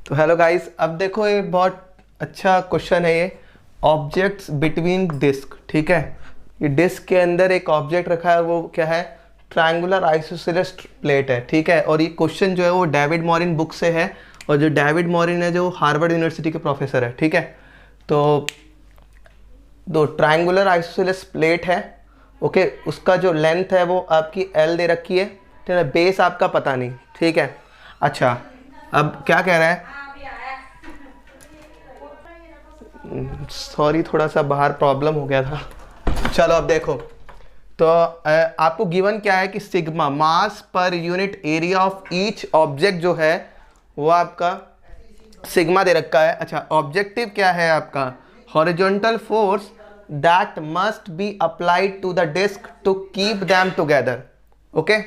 तो hello guys, अब देखो ये बहुत अच्छा क्वेश्चन है ये। ऑब्जेक्ट्स बिटवीन डिस्क, ठीक है। ये डिस्क के अंदर एक ऑब्जेक्ट रखा है, वो क्या है? ट्रायंगुलर आइसोसेलेस प्लेट है, ठीक है। और ये क्वेश्चन जो है वो डेविड मॉरिन बुक से है, और जो डेविड मॉरिन है जो हार्वर्ड यूनिवर्सिटी के प्रोफेसर है, ठीक है। तो दो ट्रायंगुलर आइसोसेलेस प्लेट है, ओके। उसका जो लेंथ है वो आपकी एल दे रखी है, ठीक है। बेस आपका पता नहीं, ठीक है। अच्छा, अब क्या कह रहा है? सॉरी, थोड़ा सा बाहर प्रॉब्लम हो गया था। चलो अब देखो, तो आपको गिवन क्या है कि sigma mass per unit area of each object जो है वो आपका सिग्मा दे रखा है। अच्छा, ऑब्जेक्टिव क्या है आपका? Horizontal force that must be applied to the disc to keep them together, okay.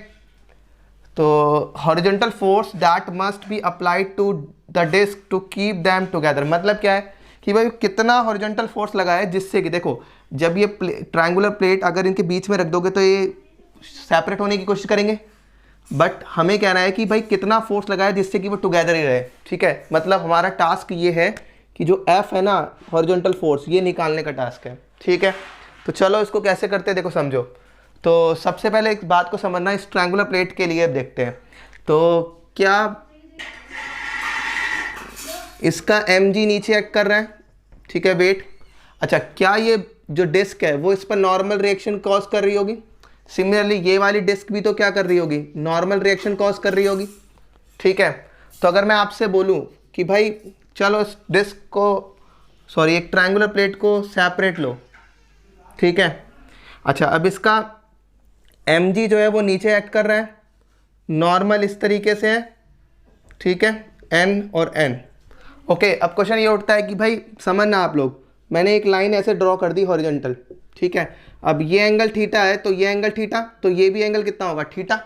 तो horizontal force that must be applied to the disc to keep them together, मतलब क्या है कि भाई कितना हॉरिजॉन्टल फोर्स लगा है जिससे कि देखो, जब ये ट्रायंगुलर प्लेट अगर इनके बीच में रख दोगे तो ये सेपरेट होने की कोशिश करेंगे, बट हमें कहना है कि भाई कितना फोर्स लगा है जिससे कि वो टुगेदर ही रहे, ठीक है। मतलब हमारा टास्क ये है कि जो एफ है ना, हॉरिजॉन्टल फोर्स, ये निकालने का टास्क है, ठीक है। तो चलो इसको कैसे करते हैं, देखो समझो। तो सबसे पहले एक बात को समझना, इस ट्रायंगुलर प्लेट के लिए देखते हैं। तो क्या इसका एम जी नीचे एक्ट कर रहा है, ठीक है, वेट। अच्छा, क्या ये जो डिस्क है वो इस पर नॉर्मल रिएक्शन कॉज कर रही होगी? सिमिलरली ये वाली डिस्क भी तो क्या कर रही होगी? नॉर्मल रिएक्शन कॉज कर रही होगी, ठीक है। तो अगर मैं आपसे बोलूं कि भाई चलो इस डिस्क को, सॉरी, एक ट्रायंगुलर प्लेट को सेपरेट लो, ठीक है। अच्छा, अब इसका एम जी जो है वो नीचे एक्ट कर रहा है, नॉर्मल इस तरीके से है, ठीक है, एन और एन, ओके। अब क्वेश्चन ये उठता है कि भाई समझना आप लोग, मैंने एक लाइन ऐसे ड्रॉ कर दी हॉरिजॉन्टल, ठीक है। अब ये एंगल थीटा है तो ये एंगल थीटा, तो ये भी एंगल कितना होगा? थीटा,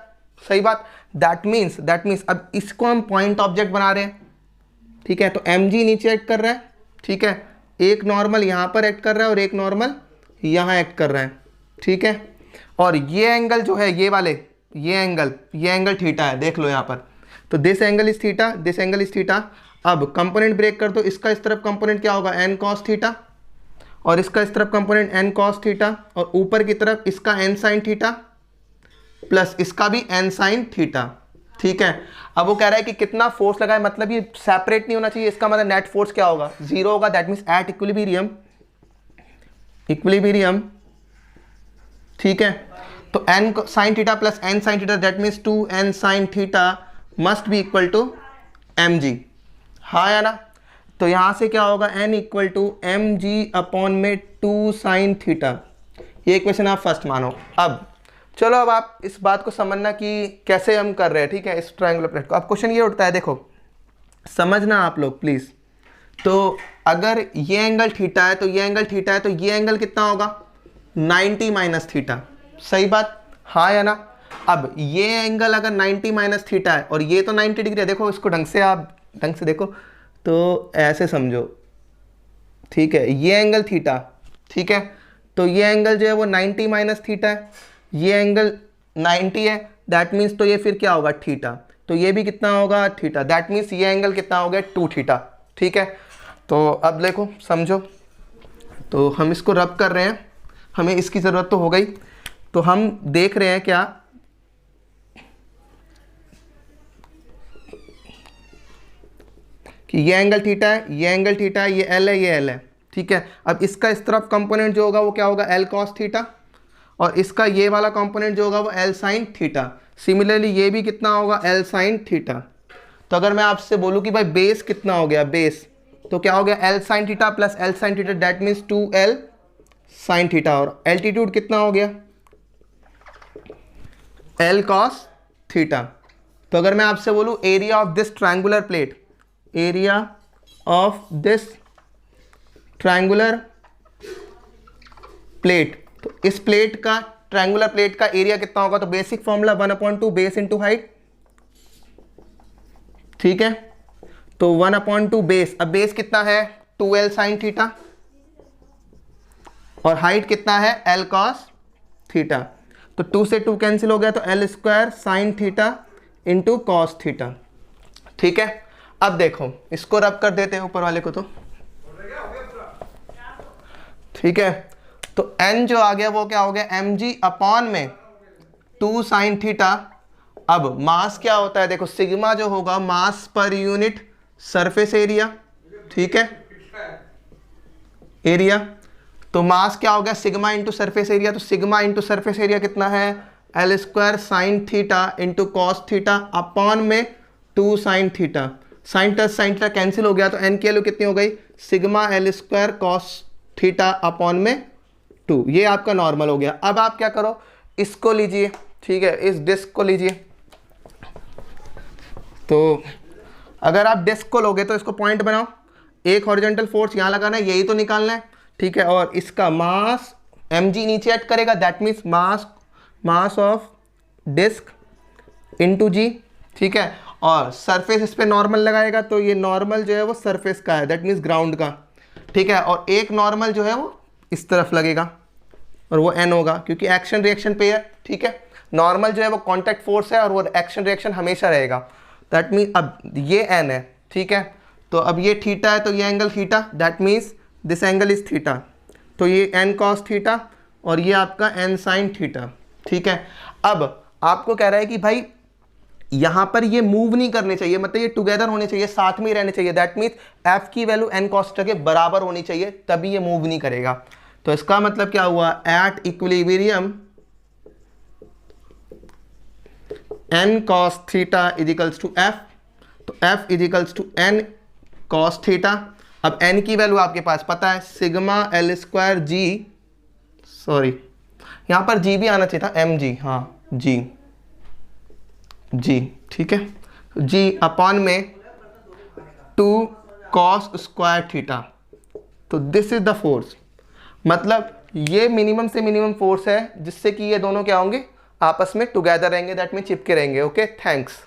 सही बात। दैट मीन्स अब इसको हम पॉइंट ऑब्जेक्ट बना रहे हैं, ठीक है। तो एम जी नीचे एक्ट कर रहा है, ठीक है। एक नॉर्मल यहाँ पर एक्ट कर रहा है और एक नॉर्मल यहाँ एक्ट कर रहा है, ठीक है। और ये एंगल जो है, ये वाले, ये एंगल थीटा है, देख लो यहाँ पर। तो this angle is theta, this angle is theta. अब कंपोनेंट ब्रेक कर दो, इसका इस तरफ कंपोनेंट क्या होगा? एन कॉस थीटा, और इसका इस तरफ कंपोनेंट एन कॉस थीटा, और ऊपर की तरफ इसका एन साइन थीटा प्लस इसका भी एन साइन थीटा, ठीक है। अब वो कह रहा है कि कितना फोर्स लगा है, मतलब ये सेपरेट नहीं होना चाहिए, इसका मतलब नेट फोर्स क्या होगा? जीरो होगा। दैट मीन्स एट इक्विलिब्रियम, ठीक है। तो n sine theta plus n sine theta, that means 2n sine theta must be equal to m g, हाँ या ना? तो यहाँ से क्या होगा? n equal to m g upon में 2 साइन थीटा। ये क्वेश्चन आप फर्स्ट मानो। अब चलो, अब आप इस बात को समझना कि कैसे हम कर रहे हैं, ठीक है, इस ट्रायंगुलर प्लेट को। अब क्वेश्चन ये उठता है, देखो समझना आप लोग प्लीज़। तो अगर ये एंगल थीटा है तो ये एंगल थीटा है, तो ये एंगल कितना होगा? 90 माइनस थीटा, सही बात, हाँ या ना? अब ये एंगल अगर 90 माइनस थीटा है और ये तो 90 डिग्री है, देखो इसको ढंग से, आप ढंग से देखो, तो ऐसे समझो, ठीक है। ये एंगल थीटा, ठीक है, तो ये एंगल जो है वो 90 माइनस थीटा है, ये एंगल 90 है, दैट मीन्स तो ये फिर क्या होगा? थीटा। तो ये भी कितना होगा? थीटा। दैट मीन्स ये एंगल कितना हो गया? 2 थीटा, ठीक है। तो अब देखो समझो, तो हम इसको रब कर रहे हैं, हमें इसकी ज़रूरत तो हो गई। तो हम देख रहे हैं क्या कि ये एंगल थीटा है, ये एंगल थीटा है, ये एल है, ये एल है, ठीक है। अब इसका इस तरफ कंपोनेंट जो होगा वो क्या होगा? एल कॉस थीटा, और इसका ये वाला कंपोनेंट जो होगा वो एल साइन थीटा। सिमिलरली ये भी कितना होगा? L sine theta. तो अगर मैं आपसे बोलूँ कि भाई बेस कितना हो गया, बेस, तो क्या हो गया? L sine theta plus L sine theta, that means 2l sine theta. और एल्टीट्यूड कितना हो गया? L cos theta. तो अगर मैं आपसे बोलूँ area of this triangular plate, area of this triangular plate, तो इस प्लेट का, ट्रायंगुलर प्लेट का एरिया कितना होगा? तो basic formula 1/2 base into height, ठीक है। तो 1/2 बेस, अब बेस कितना है? 2l साइन थीटा, और हाइट कितना है? l cos theta. तो 2 से 2 कैंसिल हो गया, तो l square sine theta into cos theta, ठीक है। अब देखो इसको रब कर देते हैं ऊपर वाले को, तो ठीक है, तो n जो आ गया वो क्या हो गया, mg अपॉन में 2 साइन थीटा। अब मास क्या होता है, देखो सिग्मा जो होगा मास पर यूनिट सरफेस एरिया, ठीक है, एरिया, तो मास क्या हो गया सिग्मा इंटू सरफेस एरिया, तो सिग्मा इंटू सरफेस एरिया कितना है, l square sine theta into cos theta upon में 2 sine theta. Sine plus sine theta cancel हो गया, तो एन की वैल्यू कितनी हो गई, sigma l square cos theta upon में 2। ये आपका नॉर्मल हो गया। अब आप क्या करो, इसको लीजिए, ठीक है, इस डिस्क को लीजिए। तो अगर आप डिस्क को लोगे तो इसको पॉइंट बनाओ, एक हॉरिजॉन्टल फोर्स यहाँ लगाना है, यही तो निकालना है, ठीक है, और इसका मास mg नीचे ऐड करेगा, that means mass of disc into g, ठीक है, और सरफेस इस पे नॉर्मल लगाएगा, तो ये नॉर्मल जो है वो सरफेस का है, दैट मीन्स ग्राउंड का, ठीक है, और एक नॉर्मल जो है वो इस तरफ लगेगा और वो n होगा, क्योंकि एक्शन रिएक्शन पे है, ठीक है, नॉर्मल जो है वो कॉन्टैक्ट फोर्स है और वो एक्शन रिएक्शन हमेशा रहेगा, दैट मीन्स अब ये n है, ठीक है, तो अब ये थीटा है, तो ये angle theta, that means this angle is theta, तो ये n cos थीटा और ये आपका n sin थीटा, ठीक है। अब आपको कह रहा है कि भाई यहाँ पर ये मूव नहीं करने चाहिए, मतलब ये टुगेदर होने चाहिए, साथ में ही रहने चाहिए, दैट मीन्स f की वैल्यू n cos थीटा के बराबर होनी चाहिए, तभी ये मूव नहीं करेगा। तो इसका मतलब क्या हुआ, at equilibrium n cos theta is equals to f, तो f इज इक्वल्स टू n cos थीटा। अब n की वैल्यू आपके पास पता है, sigma l square g, sorry यहाँ पर g भी आना चाहिए था, mg, हाँ g, ठीक है, g अपॉन में 2 cos स्क्वायर थीटा। तो दिस इज द फोर्स, मतलब ये मिनिमम से मिनिमम फोर्स है जिससे कि ये दोनों क्या होंगे, आपस में टुगेदर रहेंगे, दैट मीन चिपके रहेंगे। Okay, thanks.